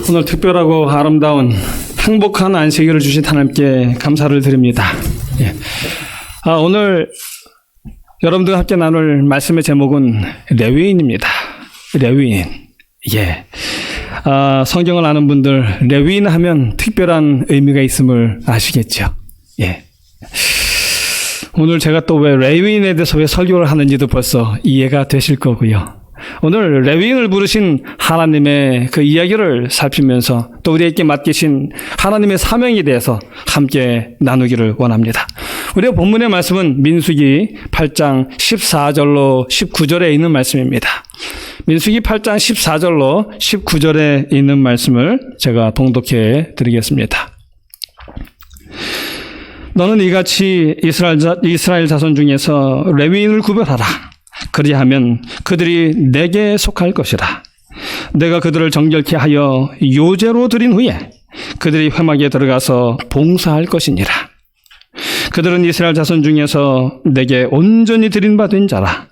오늘 특별하고 아름다운 행복한 안식일을 주신 하나님께 감사를 드립니다. 예. 오늘 여러분들과 함께 나눌 말씀의 제목은 레위인입니다. 레위인. 예. 성경을 아는 분들, 레위인 하면 특별한 의미가 있음을 아시겠죠? 예. 오늘 제가 또 왜 레위인에 대해서 왜 설교를 하는지도 벌써 이해가 되실 거고요. 오늘 레위인을 부르신 하나님의 그 이야기를 살피면서 또 우리에게 맡기신 하나님의 사명에 대해서 함께 나누기를 원합니다. 우리의 본문의 말씀은 민수기 8장 14절로 19절에 있는 말씀입니다. 민수기 8장 14절로 19절에 있는 말씀을 제가 봉독해 드리겠습니다. 너는 이같이 이스라엘 자손 중에서 레위인을 구별하라. 그리하면 그들이 내게 속할 것이라. 내가 그들을 정결케 하여 요제로 드린 후에 그들이 회막에 들어가서 봉사할 것이니라. 그들은 이스라엘 자손 중에서 내게 온전히 드린 바 된 자라.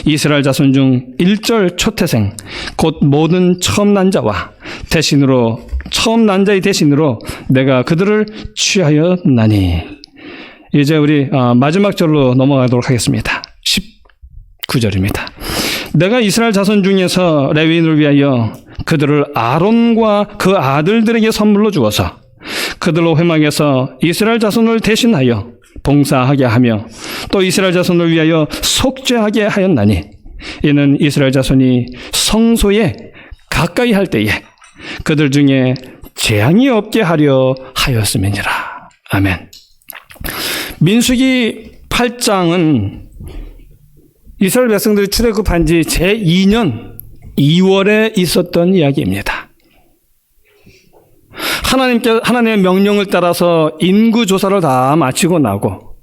이스라엘 자손 중 일절 초태생 곧 모든 처음 난 자와 대신으로 처음 난 자의 대신으로 내가 그들을 취하였나니. 이제 우리 마지막 절로 넘어가도록 하겠습니다. 19절입니다. 내가 이스라엘 자손 중에서 레위인을 위하여 그들을 아론과 그 아들들에게 선물로 주어서 그들로 회막에서 이스라엘 자손을 대신하여 봉사하게 하며 또 이스라엘 자손을 위하여 속죄하게 하였나니, 이는 이스라엘 자손이 성소에 가까이 할 때에 그들 중에 재앙이 없게 하려 하였음이니라. 아멘. 민수기 8장은 이스라엘 백성들이 출애굽한 지 제2년 2월에 있었던 이야기입니다. 하나님의 명령을 따라서 인구 조사를 다 마치고 나고,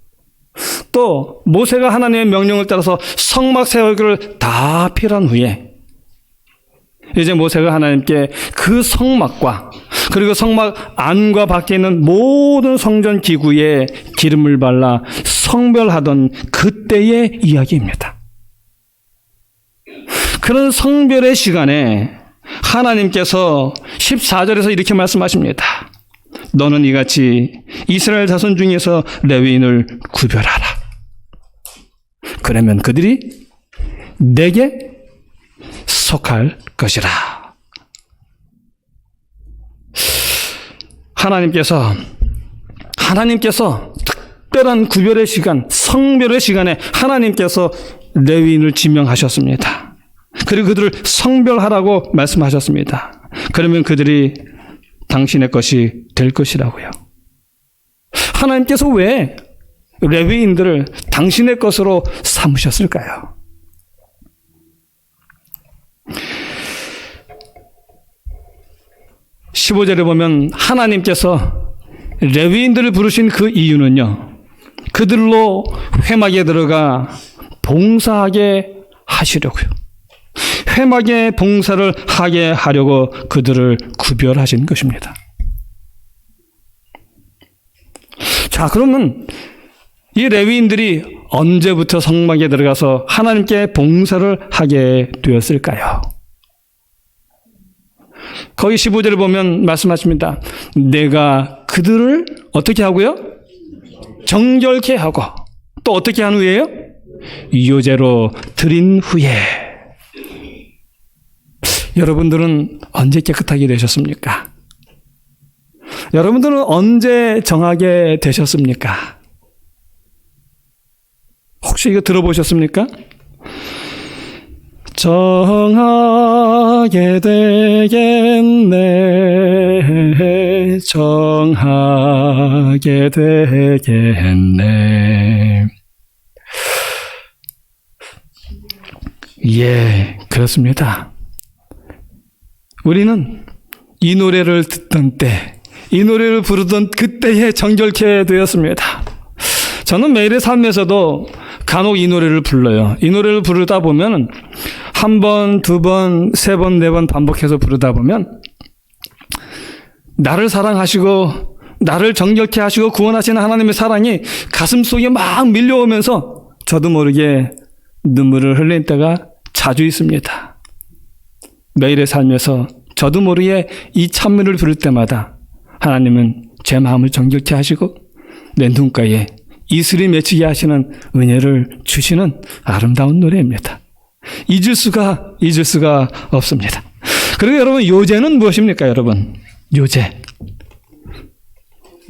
또 모세가 하나님의 명령을 따라서 성막 세우기를 다 필요한 후에 이제 모세가 하나님께 그 성막과 그리고 성막 안과 밖에 있는 모든 성전 기구에 기름을 발라 성별하던 그때의 이야기입니다. 그런 성별의 시간에 하나님께서 14절에서 이렇게 말씀하십니다. 너는 이같이 이스라엘 자손 중에서 레위인을 구별하라. 그러면 그들이 내게 속할 것이라. 하나님께서 특별한 구별의 시간, 성별의 시간에 하나님께서 레위인을 지명하셨습니다. 그리고 그들을 성별하라고 말씀하셨습니다. 그러면 그들이 당신의 것이 될 것이라고요. 하나님께서 왜 레위인들을 당신의 것으로 삼으셨을까요? (15절에) 보면 하나님께서 레위인들을 부르신 그 이유는요, 그들로 회막에 들어가 봉사하게 하시려고요. 회막의 봉사를 하게 하려고 그들을 구별하신 것입니다. 자, 그러면 이 레위인들이 언제부터 성막에 들어가서 하나님께 봉사를 하게 되었을까요? 거기 15절을 보면 말씀하십니다. 내가 그들을 어떻게 하고요? 정결케 하고, 또 어떻게 한 후에요? 요제로 드린 후에. 여러분들은 언제 깨끗하게 되셨습니까? 여러분들은 언제 정하게 되셨습니까? 혹시 이거 들어보셨습니까? 정하게 되겠네. 정하게 되겠네. 예, 그렇습니다. 우리는 이 노래를 듣던 때, 이 노래를 부르던 그때에 정결케 되었습니다. 저는 매일의 삶에서도 간혹 이 노래를 불러요. 이 노래를 부르다 보면 한 번, 두 번, 세 번, 네 번 반복해서 부르다 보면 나를 사랑하시고 나를 정결케 하시고 구원하시는 하나님의 사랑이 가슴속에 막 밀려오면서 저도 모르게 눈물을 흘릴 때가 자주 있습니다. 매일의 삶에서 저도 모르게 이 찬미를 부를 때마다 하나님은 제 마음을 정결케 하시고 내 눈가에 이슬이 맺히게 하시는 은혜를 주시는 아름다운 노래입니다. 잊을 수가 없습니다. 그리고 여러분, 요제는 무엇입니까, 여러분? 요제.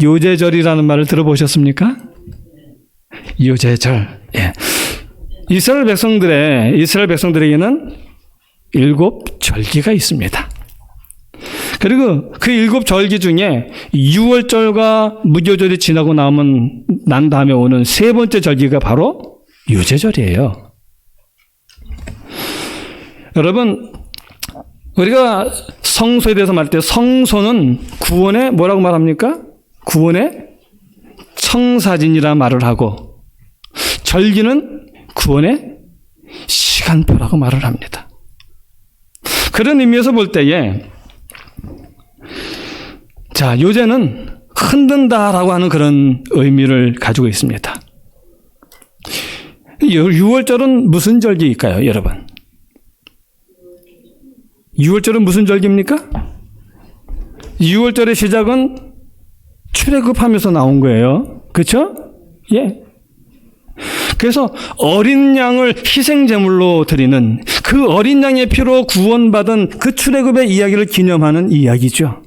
요제절이라는 말을 들어보셨습니까? 요제절. 예. 이스라엘 백성들에게는 7절기가 있습니다. 그리고 그 7절기 중에 6월절과 무교절이 지나고 난 다음에 오는 세 번째 절기가 바로 요제절이에요. 여러분, 우리가 성소에 대해서 말할 때 성소는 구원의 뭐라고 말합니까? 구원의 청사진이라 말을 하고, 절기는 구원의 시간표라고 말을 합니다. 그런 의미에서 볼 때에 자, 요제는 흔든다라고 하는 그런 의미를 가지고 있습니다. 6월절은 무슨 절기일까요, 여러분? 6월절은 무슨 절기입니까? 6월절의 시작은 출애굽하면서 나온 거예요. 그렇죠? 예. 그래서 어린 양을 희생제물로 드리는, 그 어린 양의 피로 구원받은 그 출애굽의 이야기를 기념하는 이야기죠.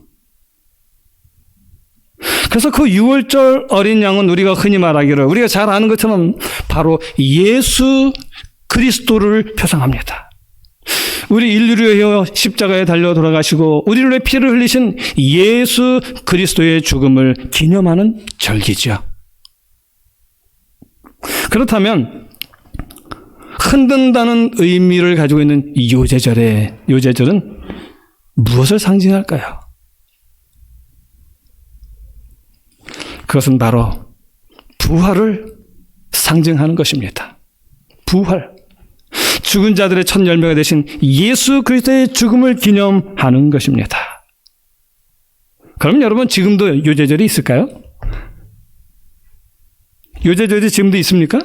그래서 그 6월절 어린 양은 우리가 흔히 말하기를, 우리가 잘 아는 것처럼 바로 예수 그리스도를 표상합니다. 우리 인류를 위하여 십자가에 달려 돌아가시고 우리를 위해 피를 흘리신 예수 그리스도의 죽음을 기념하는 절기죠. 그렇다면 흔든다는 의미를 가지고 있는 요제절은 무엇을 상징할까요? 그것은 바로 부활을 상징하는 것입니다. 부활. 죽은 자들의 첫 열매가 되신 예수 그리스도의 죽음을 기념하는 것입니다. 그럼 여러분, 지금도 요제절이 있을까요? 요제절이 지금도 있습니까?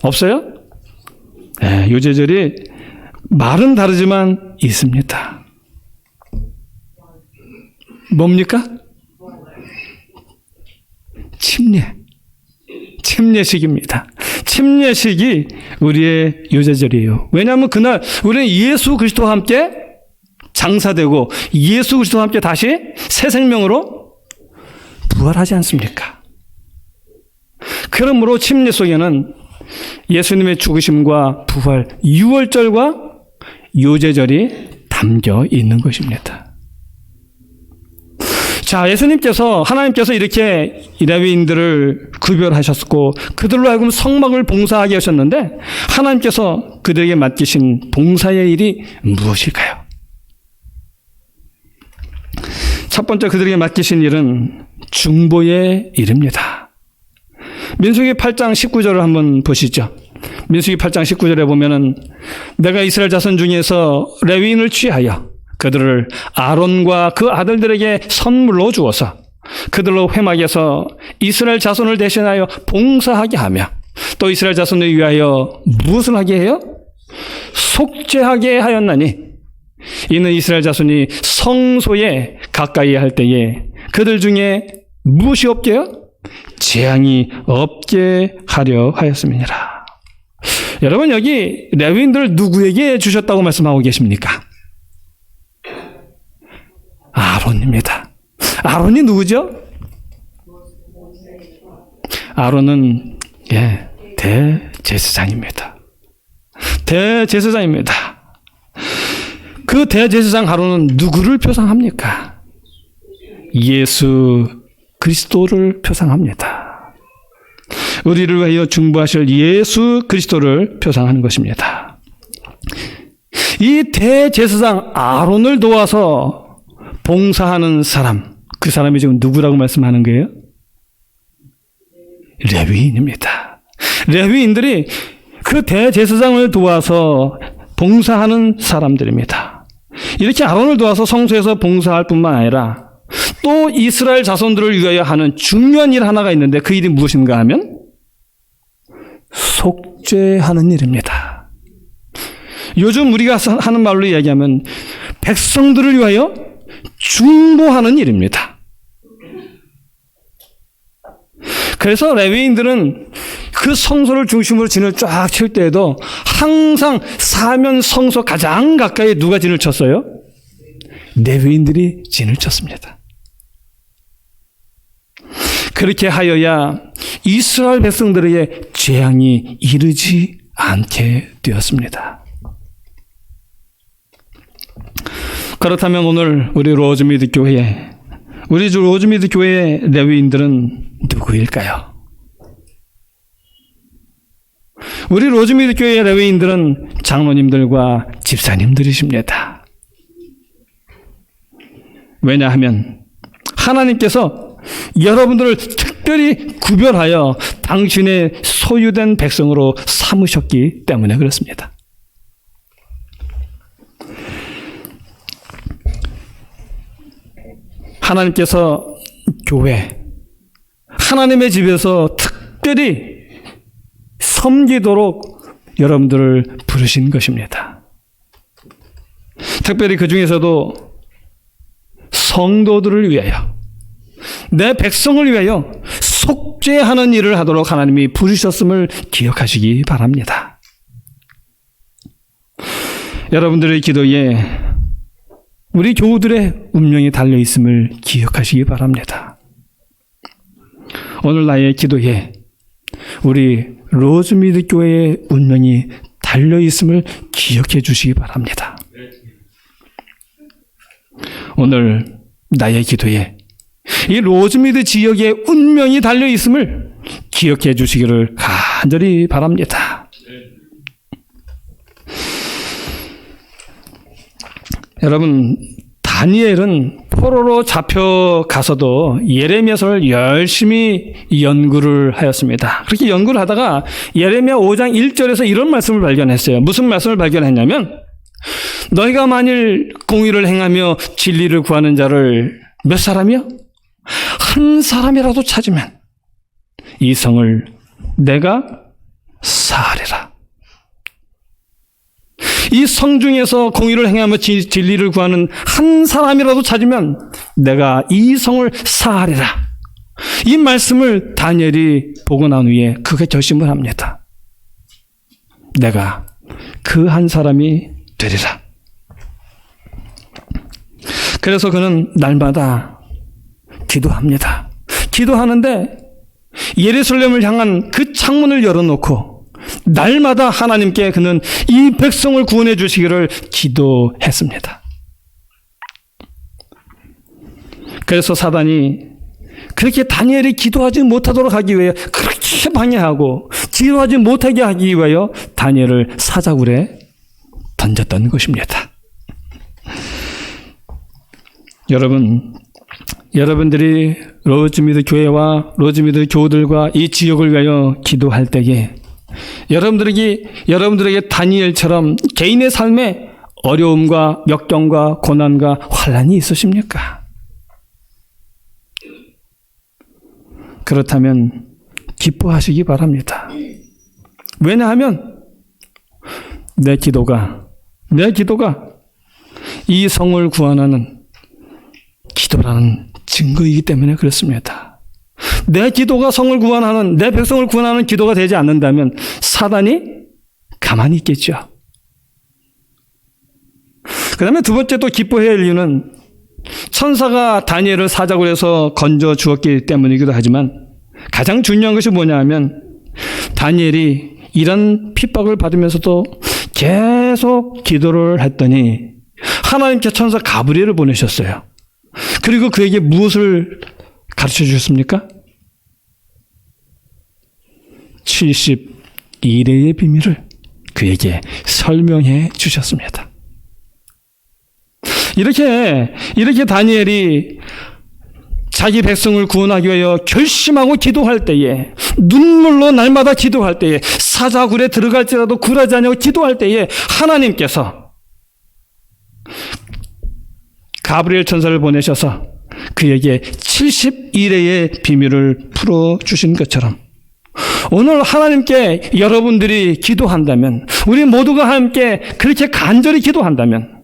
없어요? 네, 요제절이 말은 다르지만 있습니다. 뭡니까? 침례식입니다. 침례식이 우리의 요제절이에요. 왜냐하면 그날 우리는 예수 그리스도와 함께 장사되고 예수 그리스도와 함께 다시 새 생명으로 부활하지 않습니까? 그러므로 침례 속에는 예수님의 죽으심과 부활, 6월절과 요제절이 담겨 있는 것입니다. 자, 하나님께서 이렇게 레위인들을 구별하셨고 그들로 하여금 성막을 봉사하게 하셨는데, 하나님께서 그들에게 맡기신 봉사의 일이 무엇일까요? 첫 번째 그들에게 맡기신 일은 중보의 일입니다. 민수기 8장 19절을 한번 보시죠. 민수기 8장 19절에 보면은, 내가 이스라엘 자손 중에서 레위인을 취하여 그들을 아론과 그 아들들에게 선물로 주어서 그들로 회막에서 이스라엘 자손을 대신하여 봉사하게 하며, 또 이스라엘 자손을 위하여 무엇을 하게 해요? 속죄하게 하였나니, 이는 이스라엘 자손이 성소에 가까이 할 때에 그들 중에 무엇이 없게요? 재앙이 없게 하려 하였음이니라. 여러분, 여기 레위인들을 누구에게 주셨다고 말씀하고 계십니까? 아론입니다. 아론이 누구죠? 아론은 대제사장입니다. 대제사장입니다. 그 대제사장 아론은 누구를 표상합니까? 예수 그리스도를 표상합니다. 우리를 위하여 중보하실 예수 그리스도를 표상하는 것입니다. 이 대제사장 아론을 도와서 봉사하는 사람, 그 사람이 지금 누구라고 말씀하는 거예요? 레위인입니다. 레위인들이 그 대제사장을 도와서 봉사하는 사람들입니다. 이렇게 아론을 도와서 성소에서 봉사할 뿐만 아니라 또 이스라엘 자손들을 위하여 하는 중요한 일 하나가 있는데, 그 일이 무엇인가 하면 속죄하는 일입니다. 요즘 우리가 하는 말로 이야기하면 백성들을 위하여 중보하는 일입니다. 그래서 레위인들은 그 성소를 중심으로 진을 쫙 칠 때에도 항상 사면 성소 가장 가까이 누가 진을 쳤어요? 레위인들이 진을 쳤습니다. 그렇게 하여야 이스라엘 백성들에게 재앙이 이르지 않게 되었습니다. 그렇다면 오늘 우리 로즈미드 교회의 레위인들은 누구일까요? 우리 로즈미드 교회의 레위인들은 장로님들과 집사님들이십니다. 왜냐하면 하나님께서 여러분들을 특별히 구별하여 당신의 소유된 백성으로 삼으셨기 때문에 그렇습니다. 하나님께서 교회, 하나님의 집에서 특별히 섬기도록 여러분들을 부르신 것입니다. 특별히 그 중에서도 성도들을 위하여, 내 백성을 위하여 속죄하는 일을 하도록 하나님이 부르셨음을 기억하시기 바랍니다. 여러분들의 기도에 우리 교우들의 운명이 달려있음을 기억하시기 바랍니다. 오늘 나의 기도에 우리 로즈미드 교회의 운명이 달려있음을 기억해 주시기 바랍니다. 오늘 나의 기도에 이 로즈미드 지역의 운명이 달려있음을 기억해 주시기를 간절히 바랍니다. 여러분, 다니엘은 포로로 잡혀가서도 예레미야서를 열심히 연구를 하였습니다. 그렇게 연구를 하다가 예레미야 5장 1절에서 이런 말씀을 발견했어요. 무슨 말씀을 발견했냐면, 너희가 만일 공의를 행하며 진리를 구하는 자를 몇 사람이요? 한 사람이라도 찾으면 이 성을 내가 사하리라. 이 성 중에서 공의를 행하며 진리를 구하는 한 사람이라도 찾으면 내가 이 성을 사하리라. 이 말씀을 다니엘이 보고 난 후에 그게 결심을 합니다. 내가 그 한 사람이 되리라. 그래서 그는 날마다 기도합니다. 기도하는데 예루살렘을 향한 그 창문을 열어놓고 날마다 하나님께 그는 이 백성을 구원해 주시기를 기도했습니다. 그래서 사단이 그렇게 다니엘이 기도하지 못하도록 하기 위해 그렇게 방해하고 기도하지 못하게 하기 위하여 다니엘을 사자굴에 던졌던 것입니다. 여러분들이 로즈미드 교회와 로즈미드 교우들과 이 지역을 위하여 기도할 때에 여러분들에게 다니엘처럼 개인의 삶에 어려움과 역경과 고난과 환난이 있으십니까? 그렇다면 기뻐하시기 바랍니다. 왜냐하면 내 기도가 이 성을 구원하는 기도라는 증거이기 때문에 그렇습니다. 내 기도가 성을 구원하는, 내 백성을 구원하는 기도가 되지 않는다면 사단이 가만히 있겠죠. 그 다음에 두 번째 또 기뻐해야 할 이유는 천사가 다니엘을 사자굴에서 건져 주었기 때문이기도 하지만 가장 중요한 것이 뭐냐 하면 다니엘이 이런 핍박을 받으면서도 계속 기도를 했더니 하나님께 천사 가브리엘을 보내셨어요. 그리고 그에게 무엇을 가르쳐 주셨습니까? 72레의 비밀을 그에게 설명해 주셨습니다. 이렇게 다니엘이 자기 백성을 구원하기 위하여 결심하고 기도할 때에, 눈물로 날마다 기도할 때에, 사자굴에 들어갈지라도 굴하지 않냐고 기도할 때에 하나님께서 가브리엘 천사를 보내셔서 그에게 71회의 비밀을 풀어주신 것처럼 오늘 하나님께 여러분들이 기도한다면, 우리 모두가 함께 그렇게 간절히 기도한다면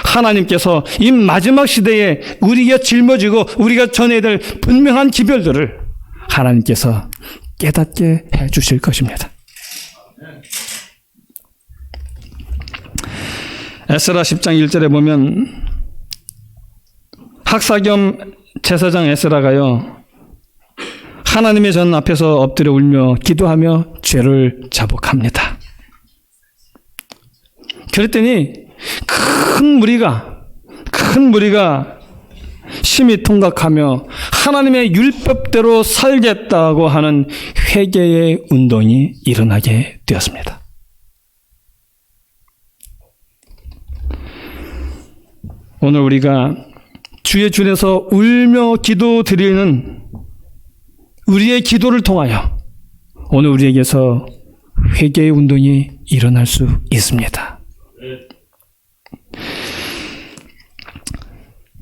하나님께서 이 마지막 시대에 우리가 짊어지고 우리가 전해야 될 분명한 기별들을 하나님께서 깨닫게 해 주실 것입니다. 에스라 10장 1절에 보면 학사 겸 제사장 에스라가요, 하나님의 전 앞에서 엎드려 울며 기도하며 죄를 자복합니다. 그랬더니 큰 무리가 심히 통각하며 하나님의 율법대로 살겠다고 하는 회개의 운동이 일어나게 되었습니다. 오늘 우리가 주의 준에서 울며 기도드리는 우리의 기도를 통하여 오늘 우리에게서 회개의 운동이 일어날 수 있습니다.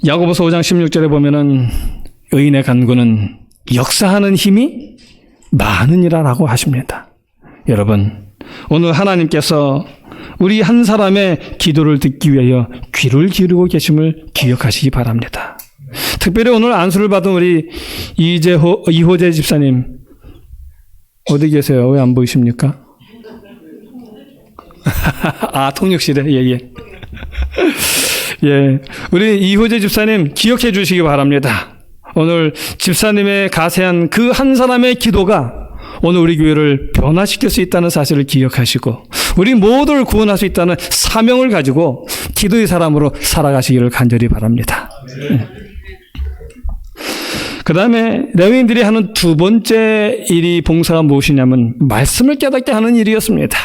야고보서 5장 16절에 보면은 의인의 간구는 역사하는 힘이 많으니라라고 하십니다. 여러분, 오늘 하나님께서 우리 한 사람의 기도를 듣기 위하여 귀를 기울이고 계심을 기억하시기 바랍니다. 특별히 오늘 안수를 받은 우리 이호재 집사님 어디 계세요? 왜 안 보이십니까? 아, 통역실에. 예. 예, 우리 이호재 집사님 기억해 주시기 바랍니다. 오늘 집사님의 가세한 그 한 사람의 기도가 오늘 우리 교회를 변화시킬 수 있다는 사실을 기억하시고 우리 모두를 구원할 수 있다는 사명을 가지고 기도의 사람으로 살아가시기를 간절히 바랍니다. 그 다음에 레위인들이 하는 두 번째 일이 봉사가 무엇이냐면 말씀을 깨닫게 하는 일이었습니다.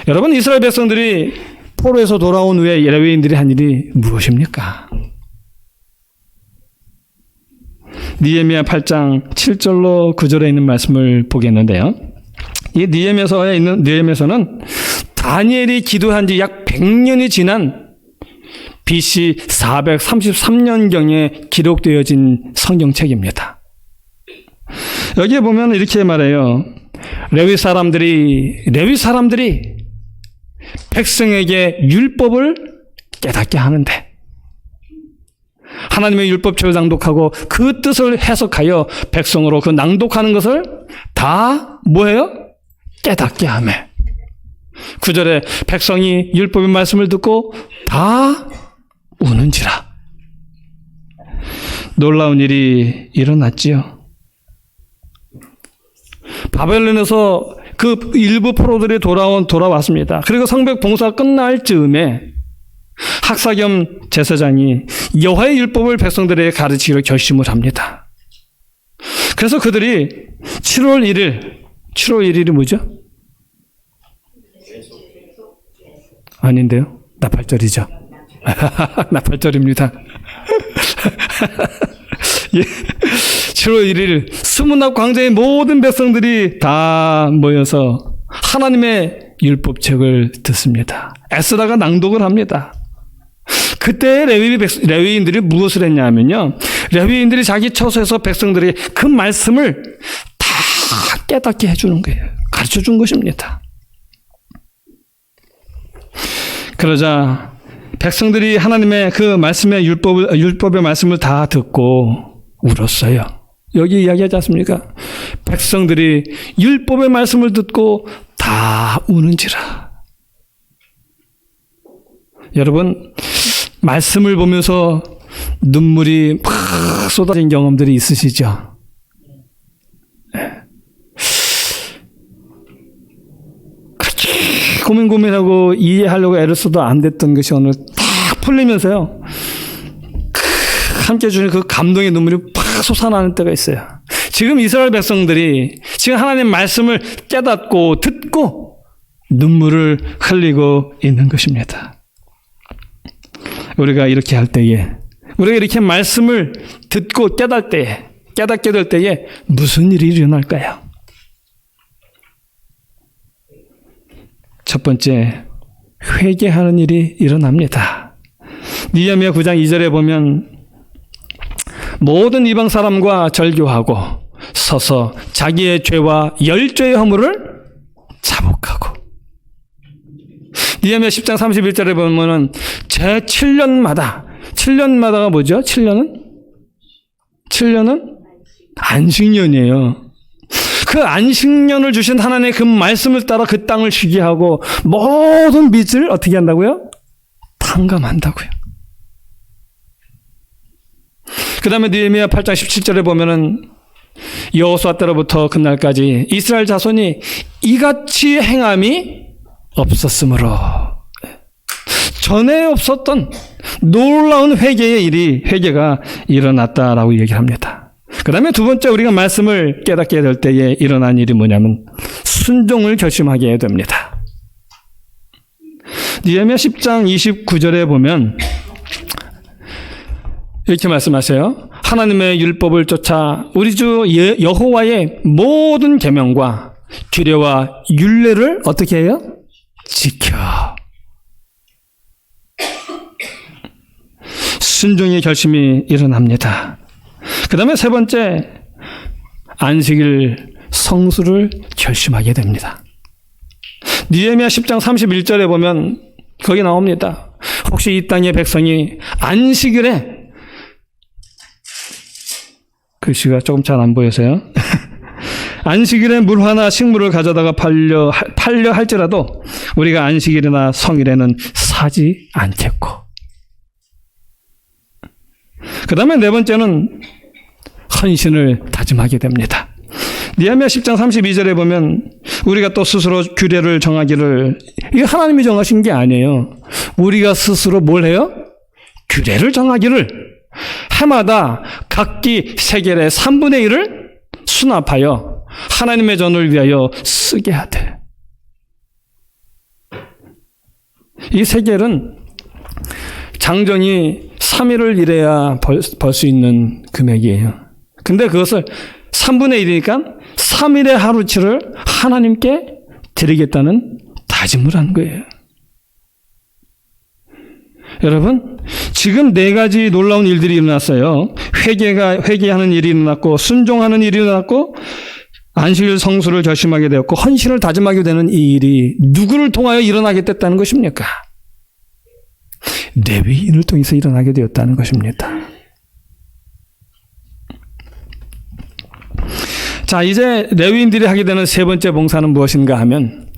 여러분, 이스라엘 백성들이 포로에서 돌아온 후에 레위인들이 한 일이 무엇입니까? 느헤미야 8장 7절로 9절에 있는 말씀을 보겠는데요. 이 느헤미야서는 다니엘이 기도한 지 약 100년이 지난 BC 433년경에 기록되어진 성경책입니다. 여기에 보면 이렇게 말해요. 레위 사람들이 백성에게 율법을 깨닫게 하는데 하나님의 율법책을 낭독하고 그 뜻을 해석하여 백성으로 그 낭독하는 것을 다 뭐예요? 깨닫게 하며 9절에 백성이 율법의 말씀을 듣고 다 우는지라. 놀라운 일이 일어났지요. 바벨론에서 그 일부 포로들이 돌아왔습니다. 그리고 성벽 봉사가 끝날 즈음에 학사 겸 제사장이 여호와의 율법을 백성들에게 가르치기로 결심을 합니다. 그래서 그들이 7월 1일이 뭐죠? 아닌데요? 나팔절이죠. 나팔절입니다. 예. 7월 1일 스무납 광장의 모든 백성들이 다 모여서 하나님의 율법책을 듣습니다. 에스라가 낭독을 합니다. 그때 레위인들이 무엇을 했냐면요, 레위인들이 자기 처소에서 백성들이 그 말씀을 다 깨닫게 해주는 거예요. 가르쳐 준 것입니다. 그러자 백성들이 하나님의 그 말씀의 율법의 말씀을 다 듣고 울었어요. 여기 이야기하지 않습니까? 백성들이 율법의 말씀을 듣고 다 우는지라. 여러분, 말씀을 보면서 눈물이 막 쏟아진 경험들이 있으시죠? 그렇게 고민하고 이해하려고 애를 써도 안 됐던 것이 오늘 딱 풀리면서요, 함께 주는 그 감동의 눈물이 팍 솟아나는 때가 있어요. 지금 이스라엘 백성들이 지금 하나님 말씀을 깨닫고 듣고 눈물을 흘리고 있는 것입니다. 우리가 이렇게 할 때에, 우리가 이렇게 말씀을 듣고 깨닫게 될 때에 무슨 일이 일어날까요? 첫 번째, 회개하는 일이 일어납니다. 느헤미야 9장 2절에 보면 모든 이방 사람과 절교하고 서서 자기의 죄와 열죄의 허물을 자복하고, 느헤미야 10장 31절에 보면은 제 7년마다가 뭐죠? 7년은 안식년이에요. 그 안식년을 주신 하나님의 그 말씀을 따라 그 땅을 쉬게 하고 모든 빚을 어떻게 한다고요? 탕감한다고요. 그 다음에 느헤미야 8장 17절에 보면은 여호수아 때로부터 그날까지 이스라엘 자손이 이같이 행함이 없었으므로 전에 없었던 놀라운 회개가 일어났다라고 얘기를 합니다. 그 다음에 두 번째 우리가 말씀을 깨닫게 될 때에 일어난 일이 뭐냐면 순종을 결심하게 됩니다. 느헤미야 10장 29절에 보면 이렇게 말씀하세요. 하나님의 율법을 쫓아 우리 주 여호와의 모든 계명과 규례와 율례를 어떻게 해요? 지켜. 순종의 결심이 일어납니다. 그 다음에 세 번째, 안식일 성수를 결심하게 됩니다. 느헤미야 10장 31절에 보면 거기 나옵니다. 혹시 이 땅의 백성이 안식일에, 글씨가 조금 잘 안 보여서요. 안식일에 물화나 식물을 가져다가 팔려 할지라도 우리가 안식일이나 성일에는 사지 않겠고. 그 다음에 네 번째는 헌신을 다짐하게 됩니다. 느헤미야 10장 32절에 보면 우리가 또 스스로 규례를 정하기를, 이게 하나님이 정하신 게 아니에요. 우리가 스스로 뭘 해요? 규례를 정하기를 해마다 각기 세겔의 3분의 1을 수납하여 하나님의 전을 위하여 쓰게 하되. 이 세겔은 장정이 3일을 일해야 벌 수 있는 금액이에요. 근데 그것을 3분의 1이니까 3일의 하루치를 하나님께 드리겠다는 다짐을 한 거예요. 여러분, 지금 네 가지 놀라운 일들이 일어났어요. 회개하는 일이 일어났고, 순종하는 일이 일어났고, 안식일 성수를 결심하게 되었고, 헌신을 다짐하게 되는 이 일이 누구를 통하여 일어나게 됐다는 것입니까? 레위인을 통해서 일어나게 되었다는 것입니다. 자, 이제 레위인들이 하게 되는 세 번째 봉사는 무엇인가 하면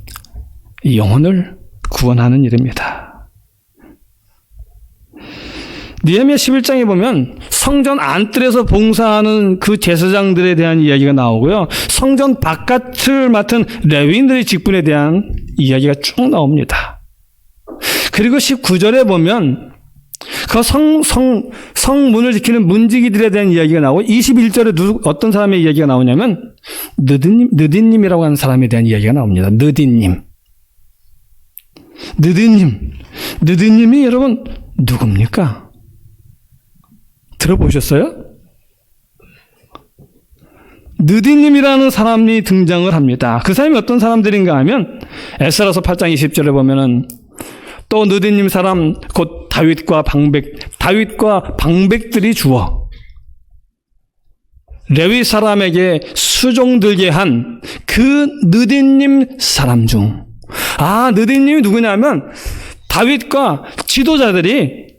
영혼을 구원하는 일입니다. 느헤미야 11장에 보면 성전 안뜰에서 봉사하는 그 제사장들에 대한 이야기가 나오고요. 성전 바깥을 맡은 레위인들의 직분에 대한 이야기가 쭉 나옵니다. 그리고 19절에 보면 그 성문을 지키는 문지기들에 대한 이야기가 나오고 21절에 어떤 사람의 이야기가 나오냐면 느딘님이라고 하는 사람에 대한 이야기가 나옵니다. 느딘님이 여러분 누굽니까? 들어보셨어요? 느딘님이라는 사람이 등장을 합니다. 그 사람이 어떤 사람들인가 하면 에스라서 8장 20절에 보면은 또 느딘님 사람 곧 다윗과 방백들이 주어 레위 사람에게 수종들게 한 그 느딘님 사람 중, 느딘님이 누구냐면 다윗과 지도자들이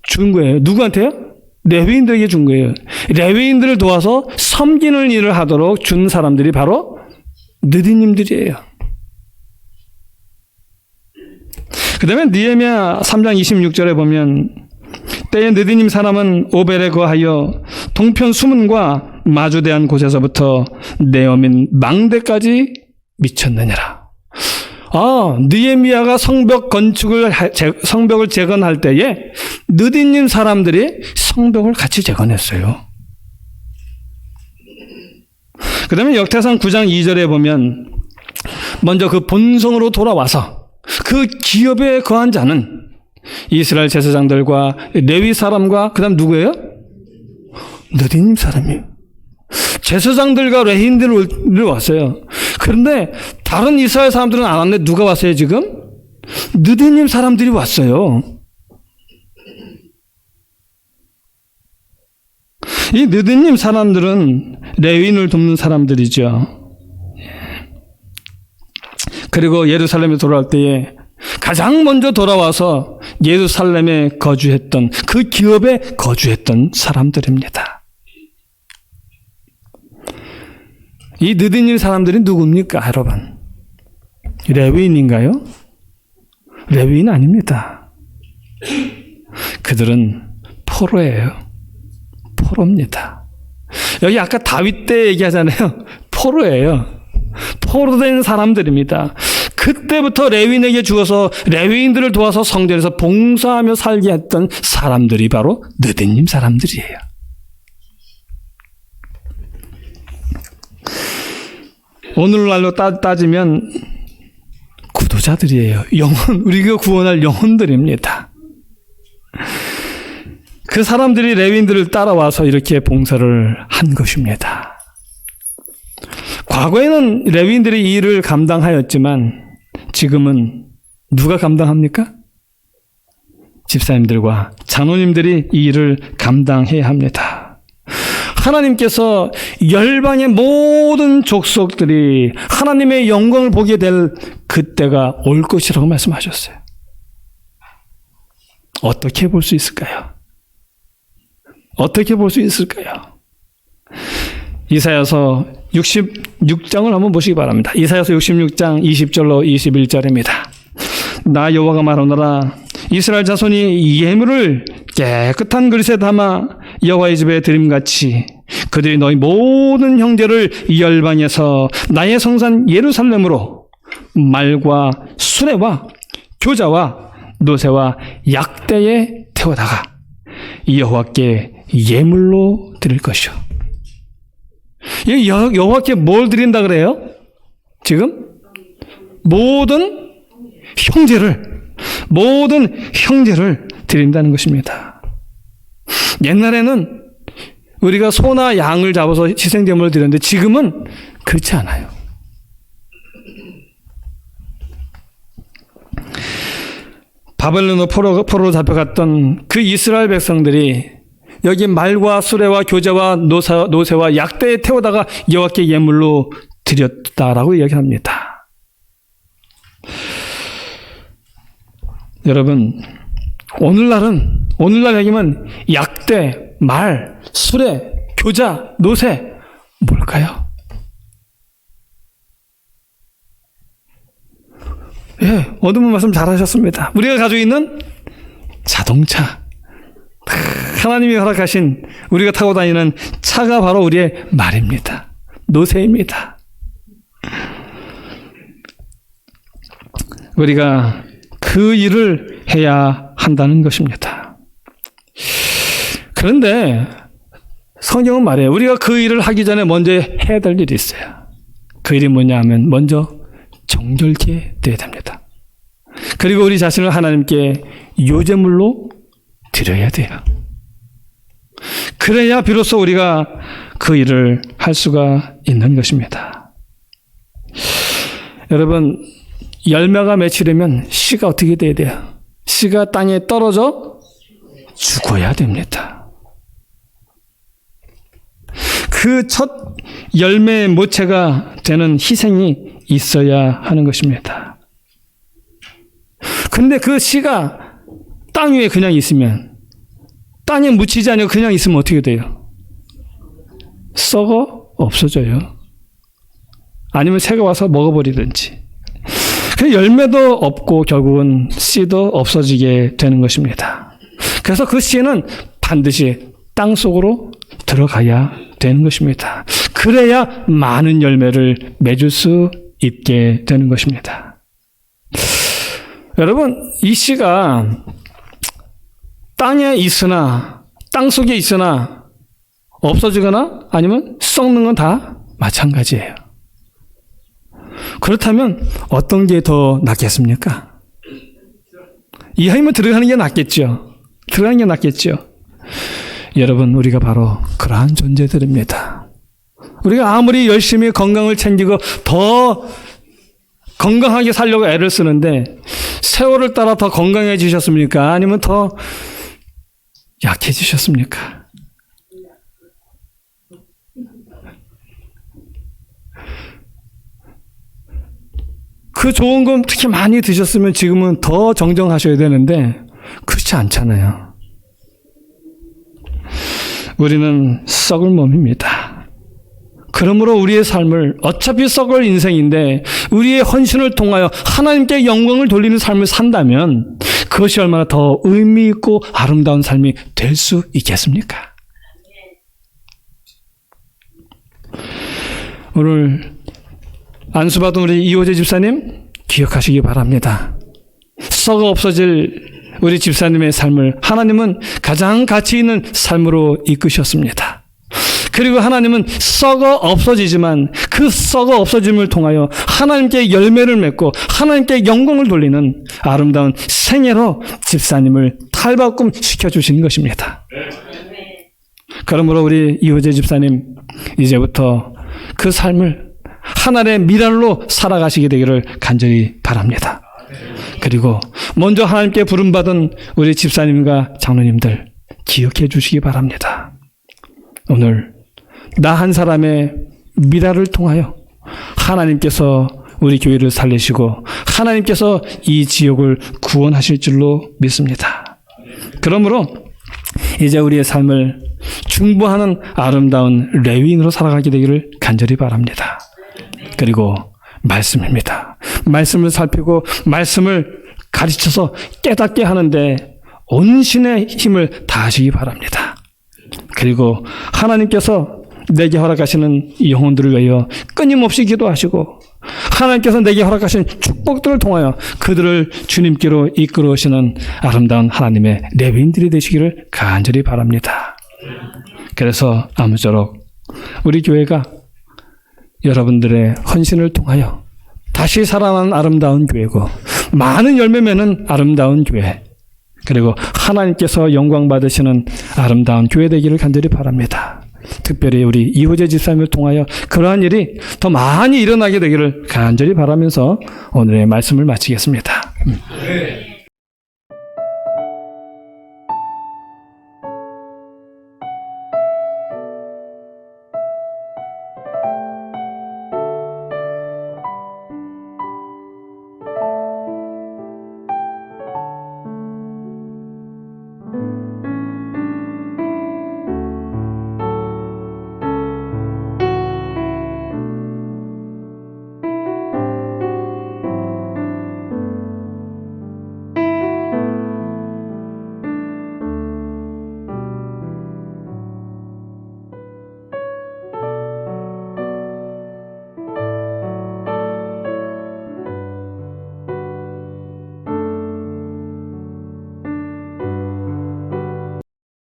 준 거예요. 누구한테요? 레위인들에게 준 거예요. 레위인들을 도와서 섬기는 일을 하도록 준 사람들이 바로 느딘님들이에요. 그 다음에 느헤미야 3장 26절에 보면 때에 느디님 사람은 오벨에 거하여 동편 수문과 마주대한 곳에서부터 네어민 망대까지 미쳤느니라. 느헤미야가 성벽을 재건할 때에 느디님 사람들이 성벽을 같이 재건했어요. 그 다음에 역대상 9장 2절에 보면 먼저 그 본성으로 돌아와서 그 기업에 거한 자는 이스라엘 제사장들과 레위 사람과 그 다음 누구예요? 느디님 사람이에요. 제사장들과 레위인들이 왔어요. 그런데 다른 이스라엘 사람들은 안 왔는데 누가 왔어요 지금? 느디님 사람들이 왔어요. 이 느디님 사람들은 레위인을 돕는 사람들이죠. 그리고 예루살렘에 돌아올 때에 가장 먼저 돌아와서 예루살렘에 거주했던, 그 기업에 거주했던 사람들입니다. 이 느디님 사람들이 누굽니까, 여러분? 레위인인가요? 레위인 아닙니다. 그들은 포로예요. 포로입니다. 여기 아까 다윗 때 얘기하잖아요. 포로예요. 포로된 사람들입니다. 그때부터 레위인에게 주어서 레위인들을 도와서 성전에서 봉사하며 살게 했던 사람들이 바로 느디님 사람들이에요. 오늘날로 따지면 구도자들이에요. 영혼, 우리가 구원할 영혼들입니다. 그 사람들이 레위인들을 따라와서 이렇게 봉사를 한 것입니다. 과거에는 레위인들이 이 일을 감당하였지만 지금은 누가 감당합니까? 집사님들과 장로님들이 이 일을 감당해야 합니다. 하나님께서 열방의 모든 족속들이 하나님의 영광을 보게 될 그때가 올 것이라고 말씀하셨어요. 어떻게 볼 수 있을까요? 어떻게 볼 수 있을까요? 이사야서 66장을 한번 보시기 바랍니다. 이사야서 66장 20절로 21절입니다. 나 여호와가 말하노라. 이스라엘 자손이 예물을 깨끗한 그릇에 담아 여호와의 집에 드림같이 그들이 너희 모든 형제를 열방에서 나의 성산 예루살렘으로 말과 수레와 교자와 노새와 약대에 태워다가 여호와께 예물로 드릴 것이요. 여호와께 뭘 드린다 그래요? 지금 모든 형제를 드린다는 것입니다. 옛날에는 우리가 소나 양을 잡아서 희생제물을 드렸는데 지금은 그렇지 않아요. 바벨론 포로로 잡혀갔던 그 이스라엘 백성들이 여기 말과 수레와 교제와 노새와 약대에 태우다가 여호와께 예물로 드렸다라고 이야기합니다. 여러분, 오늘날 얘기면 약대, 말, 수레, 교자, 노새 뭘까요? 예, 어두운 말씀 잘하셨습니다. 우리가 가지고 있는 자동차, 하나님이 허락하신 우리가 타고 다니는 차가 바로 우리의 말입니다. 노새입니다. 우리가 그 일을 해야 한다는 것입니다. 그런데 성경은 말해요. 우리가 그 일을 하기 전에 먼저 해야 될 일이 있어요. 그 일이 뭐냐 하면 먼저 정결케 되어야 됩니다. 그리고 우리 자신을 하나님께 요제물로 드려야 돼요. 그래야 비로소 우리가 그 일을 할 수가 있는 것입니다. 여러분, 열매가 맺히려면 씨가 어떻게 돼야 돼요? 씨가 땅에 떨어져 죽어야 됩니다. 그 첫 열매 모체가 되는 희생이 있어야 하는 것입니다. 근데 그 씨가 땅 위에 그냥 있으면, 땅에 묻히지 않고 그냥 있으면 어떻게 돼요? 썩어 없어져요. 아니면 새가 와서 먹어버리든지. 그 열매도 없고 결국은 씨도 없어지게 되는 것입니다. 그래서 그 씨는 반드시 땅 속으로 들어가야 되는 것입니다. 그래야 많은 열매를 맺을 수 있게 되는 것입니다. 여러분, 이 씨가 땅에 있으나, 땅 속에 있으나 없어지거나 아니면 썩는 건 다 마찬가지예요. 그렇다면 어떤 게 더 낫겠습니까? 이하이면 들어가는 게 낫겠죠. 들어가는 게 낫겠죠. 여러분, 우리가 바로 그러한 존재들입니다. 우리가 아무리 열심히 건강을 챙기고 더 건강하게 살려고 애를 쓰는데 세월을 따라 더 건강해지셨습니까? 아니면 더 약해지셨습니까? 그 좋은 거 특히 많이 드셨으면 지금은 더 정정하셔야 되는데 그렇지 않잖아요. 우리는 썩을 몸입니다. 그러므로 우리의 삶을 어차피 썩을 인생인데 우리의 헌신을 통하여 하나님께 영광을 돌리는 삶을 산다면 그것이 얼마나 더 의미 있고 아름다운 삶이 될 수 있겠습니까? 오늘 안수받은 우리 이호재 집사님 기억하시기 바랍니다. 썩어 없어질 우리 집사님의 삶을 하나님은 가장 가치 있는 삶으로 이끄셨습니다. 그리고 하나님은 썩어 없어지지만 그 썩어 없어짐을 통하여 하나님께 열매를 맺고 하나님께 영광을 돌리는 아름다운 생애로 집사님을 탈바꿈 시켜주신 것입니다. 그러므로 우리 이호재 집사님 이제부터 그 삶을 하나님의 미랄로 살아가시게 되기를 간절히 바랍니다. 그리고 먼저 하나님께 부름받은 우리 집사님과 장로님들 기억해 주시기 바랍니다. 오늘 나 한 사람의 미랄을 통하여 하나님께서 우리 교회를 살리시고 하나님께서 이 지역을 구원하실 줄로 믿습니다. 그러므로 이제 우리의 삶을 중보하는 아름다운 레위인으로 살아가게 되기를 간절히 바랍니다. 그리고 말씀입니다. 말씀을 살피고 말씀을 가르쳐서 깨닫게 하는데 온신의 힘을 다하시기 바랍니다. 그리고 하나님께서 내게 허락하시는 이 영혼들을 위하여 끊임없이 기도하시고 하나님께서 내게 허락하신 축복들을 통하여 그들을 주님께로 이끌어 오시는 아름다운 하나님의 레위인들이 되시기를 간절히 바랍니다. 그래서 아무쪼록 우리 교회가 여러분들의 헌신을 통하여 다시 살아난 아름다운 교회고 많은 열매 맺는 아름다운 교회 그리고 하나님께서 영광 받으시는 아름다운 교회 되기를 간절히 바랍니다. 특별히 우리 이호재 집사님을 통하여 그러한 일이 더 많이 일어나게 되기를 간절히 바라면서 오늘의 말씀을 마치겠습니다. 네.